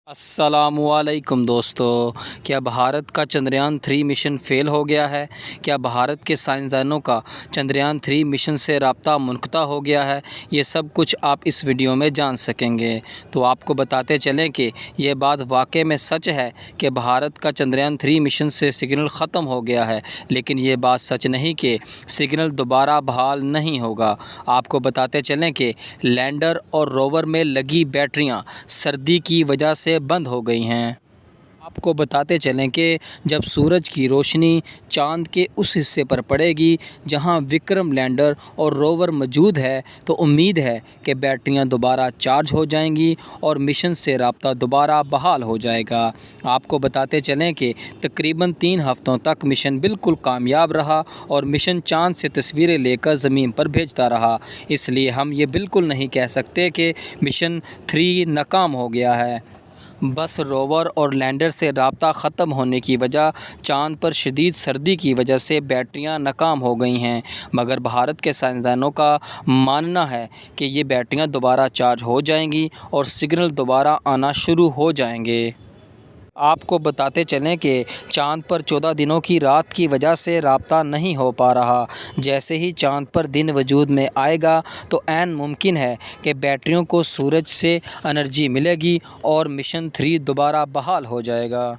السلام علیکم دوستو، کیا بھارت کا چندریان 3 مشن فیل ہو گیا ہے؟ کیا بھارت کے سائنسدانوں کا چندریان 3 مشن سے رابطہ منقطع ہو گیا ہے؟ یہ سب کچھ آپ اس ویڈیو میں جان سکیں گے۔ تو آپ کو بتاتے چلیں کہ یہ بات واقع میں سچ ہے کہ بھارت کا چندریان 3 مشن سے سگنل ختم ہو گیا ہے، لیکن یہ بات سچ نہیں کہ سگنل دوبارہ بحال نہیں ہوگا۔ آپ کو بتاتے چلیں کہ لینڈر اور روور میں لگی بیٹریاں سردی کی وجہ سے بند ہو گئی ہیں۔ آپ کو بتاتے چلیں کہ جب سورج کی روشنی چاند کے اس حصے پر پڑے گی جہاں وکرم لینڈر اور روور موجود ہے تو امید ہے کہ بیٹریاں دوبارہ چارج ہو جائیں گی اور مشن سے رابطہ دوبارہ بحال ہو جائے گا۔ آپ کو بتاتے چلیں کہ تقریباً 3 ہفتوں تک مشن بالکل کامیاب رہا اور مشن چاند سے تصویریں لے کر زمین پر بھیجتا رہا۔ اس لیے ہم یہ بالکل نہیں کہہ سکتے کہ مشن 3 ناکام ہو گیا ہے۔ بس روور اور لینڈر سے رابطہ ختم ہونے کی وجہ چاند پر شدید سردی کی وجہ سے بیٹریاں ناکام ہو گئی ہیں، مگر بھارت کے سائنسدانوں کا ماننا ہے کہ یہ بیٹریاں دوبارہ چارج ہو جائیں گی اور سگنل دوبارہ آنا شروع ہو جائیں گے۔ آپ کو بتاتے چلیں کہ چاند پر 14 دنوں کی رات کی وجہ سے رابطہ نہیں ہو پا رہا۔ جیسے ہی چاند پر دن وجود میں آئے گا تو عین ممکن ہے کہ بیٹریوں کو سورج سے انرجی ملے گی اور مشن 3 دوبارہ بحال ہو جائے گا۔